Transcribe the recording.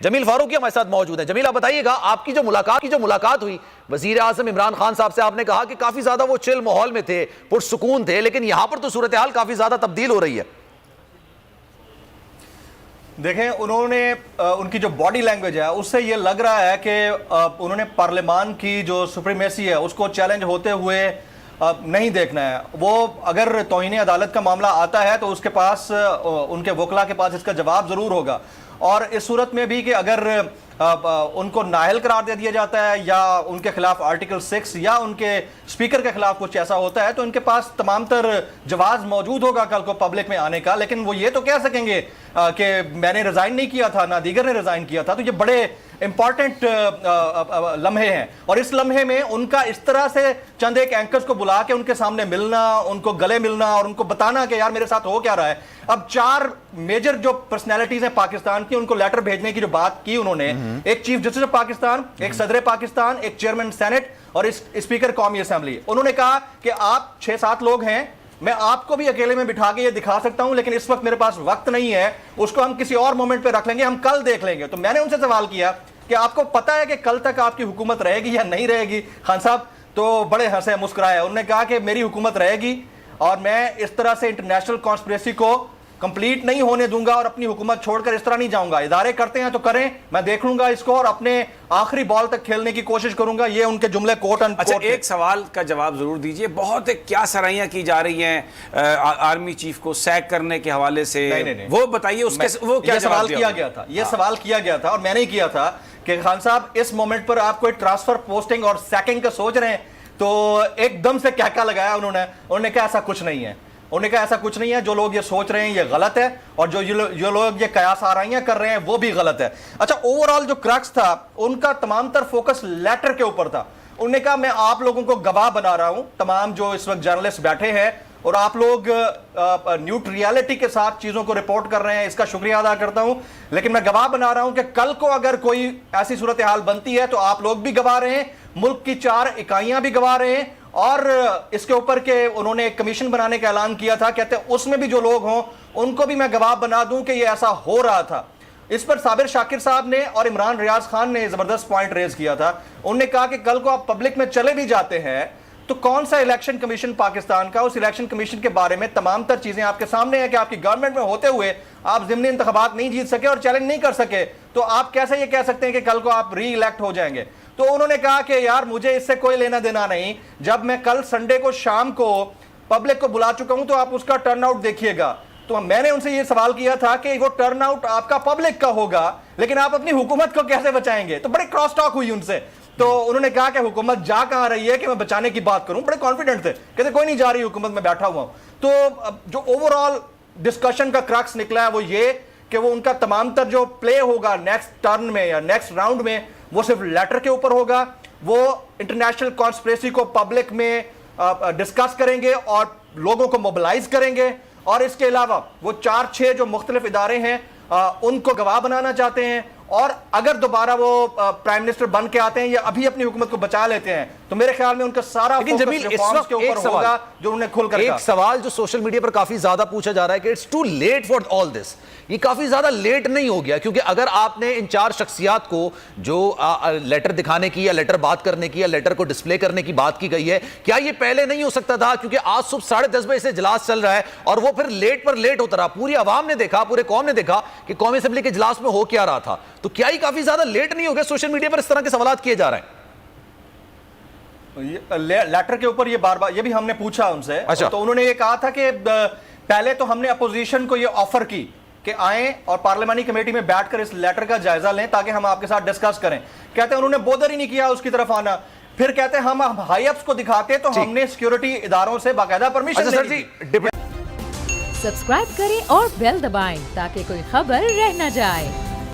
جمیل فاروقی ہمارے ساتھ موجود ہیں. جمیل آپ بتائیے گا, آپ کی جو ملاقات ہوئی وزیر اعظم عمران خان صاحب سے, آپ نے کہا کہ کافی زیادہ وہ چل ماحول میں تھے, پرسکون تھے, لیکن یہاں پر تو صورتحال کافی زیادہ تبدیل ہو رہی ہے. دیکھیں انہوں نے ان کی جو باڈی لینگویج ہے اس سے یہ لگ رہا ہے کہ انہوں نے پارلیمان کی جو سپریمیسی ہے اس کو چیلنج ہوتے ہوئے نہیں دیکھنا ہے. وہ اگر توہین عدالت کا معاملہ آتا ہے تو اس کے پاس, ان کے وکلا کے پاس اس کا جواب ضرور ہوگا. اور اس صورت میں بھی کہ اگر ان کو نااہل قرار دے دیا جاتا ہے یا ان کے خلاف آرٹیکل 6 یا ان کے اسپیکر کے خلاف کچھ ایسا ہوتا ہے تو ان کے پاس تمام تر جواز موجود ہوگا کل کو پبلک میں آنے کا. لیکن وہ یہ تو کہہ سکیں گے کہ میں نے ریزائن نہیں کیا تھا, نہ دیگر نے ریزائن کیا تھا. تو یہ بڑے امپورٹنٹ لمحے ہیں, اور اس لمحے میں ان کا اس طرح سے چند ایک اینکرز کو بلا کے ان کے سامنے ملنا, ان کو گلے ملنا اور ان کو بتانا کہ یار میرے ساتھ ہو کیا رہا ہے. اب 4 میجر جو پرسنالٹیز ہیں پاکستان کی, ان کو لیٹر بھیجنے کی جو بات کی انہوں نے, ایک چیف جسٹس آف پاکستان, ایک صدر پاکستان, ایک چیئرمین سینٹ اور اسپیکر قومی اسمبلی. انہوں نے کہا کہ آپ 6-7 لوگ ہیں, میں آپ کو بھی اکیلے میں بٹھا کے یہ دکھا سکتا ہوں, لیکن اس وقت میرے پاس وقت نہیں ہے, اس کو ہم کسی اور مومنٹ پہ رکھ لیں گے, ہم کل دیکھ لیں گے. تو میں نے ان سے سوال کیا کہ آپ کو پتا ہے کہ کل تک آپ کی حکومت رہے گی یا نہیں رہے گی؟ خان صاحب تو بڑے ہنسے مسکرائے. انہوں نے کہا کہ میری حکومت رہے گی اور میں اس طرح سے انٹرنیشنل کانسپریسی کو کمپلیٹ نہیں ہونے دوں گا اور اپنی حکومت چھوڑ کر اس طرح نہیں جاؤں گا. ادارے کرتے ہیں تو کریں, میں دیکھ لوں گا اس کو اور اپنے آخری بال تک کھیلنے کی کوشش کروں گا. یہ ان کے جملے کوٹ اینڈ کوٹ. اچھا ایک سوال کا جواب ضرور دیجئے, بہت کیا سرائیاں کی جا رہی ہیں آرمی چیف کو سیک کرنے کے حوالے سے, وہ بتائیے اس کے وہ کیا سوال کیا گیا تھا. یہ سوال کیا گیا تھا اور میں نے کیا تھا کہ خان صاحب اس مومنٹ پر آپ کوئی ٹرانسفر پوسٹنگ اور سیکنگ کا سوچ رہے ہیں؟ تو ایک دم سے کہکا لگایا انہوں نے کہا ایسا کچھ نہیں ہے. انہوں نے کہا ایسا کچھ نہیں ہے, جو لوگ یہ سوچ رہے ہیں یہ غلط ہے, اور جو لوگ یہ قیاس آرائیاں کر رہے ہیں وہ بھی غلط ہے. اچھا اوورآل جو کرکس تھا ان کا تمام تر فوکس لیٹر کے اوپر تھا. انہوں نے کہا میں آپ لوگوں کو گواہ بنا رہا ہوں, تمام جو اس وقت جرنلسٹ بیٹھے ہیں, اور آپ لوگ نیوٹریلٹی کے ساتھ چیزوں کو رپورٹ کر رہے ہیں, اس کا شکریہ ادا کرتا ہوں, لیکن میں گواہ بنا رہا ہوں کہ کل کو اگر کوئی ایسی صورتحال بنتی ہے تو آپ لوگ بھی گواہ رہے ہیں, ملک کی 4 اکائیاں بھی گواہ رہے ہیں. اور اس کے اوپر کہ انہوں نے ایک کمیشن بنانے کا اعلان کیا تھا, کہتے ہیں اس میں بھی جو لوگ ہوں ان کو بھی میں گواہ بنا دوں کہ یہ ایسا ہو رہا تھا. اس پر صابر شاکر صاحب نے اور عمران ریاض خان نے زبردست پوائنٹ ریز کیا تھا. انہوں نے کہا کہ کل کو آپ پبلک میں چلے بھی جاتے ہیں تو کون سا الیکشن کمیشن پاکستان کا, اس الیکشن کمیشن کے بارے میں تمام تر چیزیں آپ کے سامنے ہیں کہ آپ کی گورنمنٹ میں ہوتے ہوئے آپ ضمنی انتخابات نہیں جیت سکے اور چیلنج نہیں کر سکے, تو آپ کیسے یہ کہہ سکتے ہیں کہ کل کو آپ ری الیکٹ ہو جائیں گے؟ تو انہوں نے کہا کہ یار مجھے اس سے کوئی لینا دینا نہیں, جب میں کل سنڈے کو شام کو پبلک کو بلا چکا ہوں تو آپ اس کا ٹرن آؤٹ دیکھیے گا. تو میں نے ان سے یہ سوال کیا تھا کہ وہ ٹرن آؤٹ آپ کا پبلک کا ہوگا, لیکن آپ اپنی حکومت کو کیسے بچائیں گے؟ تو بڑے کراس ٹاک ہوئی ان سے. تو انہوں نے کہا کہ حکومت جا کہاں رہی ہے کہ میں بچانے کی بات کروں. بڑے کانفیڈنٹ تھے, کہتے کوئی نہیں جا رہی حکومت, میں بیٹھا ہوا ہوں. تو جو اوورآل ڈسکشن کا کرکس نکلا ہے وہ یہ کہ وہ ان کا تمام تر جو پلے ہوگا نیکسٹ ٹرن میں یا نیکسٹ راؤنڈ میں وہ صرف لیٹر کے اوپر ہوگا. وہ انٹرنیشنل کانسپریسی کو پبلک میں ڈسکس کریں گے اور لوگوں کو موبلائز کریں گے, اور اس کے علاوہ وہ 4-6 جو مختلف ادارے ہیں ان کو گواہ بنانا چاہتے ہیں. اور اگر دوبارہ وہ پرائم منسٹر بن کے آتے ہیں یا ابھی اپنی حکومت کو بچا لیتے ہیں تو میرے خیال میں ان کا سارا فوکس ریفارمز کے اوپر ہوگا جو انہوں نے کھل کر کہا. ایک سوال جو سوشل میڈیا پر کافی زیادہ پوچھا جا رہا ہے کہ it's too late for all this, یہ کافی زیادہ لیٹ نہیں ہو گیا؟ کیونکہ اگر آپ نے ان 4 شخصیات کو جو لیٹر دکھانے کی یا لیٹر بات کرنے کی یا لیٹر کو ڈسپلے کرنے کی بات کی گئی ہے, کیا یہ پہلے نہیں ہو سکتا تھا؟ کیونکہ آج صبح 10:30 بجے سے اجلاس چل رہا ہے اور وہ پھر لیٹ پر لیٹ ہوتا رہا. پوری عوام نے دیکھا, پورے قوم نے دیکھا کہ قومی اسمبلی کے اجلاس میں ہو کیا رہا تھا. تو کیا یہ کافی زیادہ لیٹ نہیں ہو گیا؟ سوشل میڈیا پر اس طرح کے سوالات کیے جا رہے ہیں. لیٹر کے اوپر یہ بار بار یہ بھی ہم نے پوچھا ان سے, تو انہوں نے یہ کہا تھا کہ پہلے تو ہم نے اپوزیشن کو یہ آفر کی کہ آئیں اور پارلیمانی کمیٹی میں بیٹھ کر اس لیٹر کا جائزہ لیں تاکہ ہم آپ کے ساتھ ڈسکس کریں. کہتے ہیں انہوں نے بودر ہی نہیں کیا اس کی طرف آنا. پھر کہتے ہیں ہم ہائی اپس کو دکھاتے تو ہم نے سیکیورٹی اداروں سے باقاعدہ پرمیشن لی. سبسکرائب کریں اور بیل دبائیں تاکہ کوئی خبر رہ نہ جائے.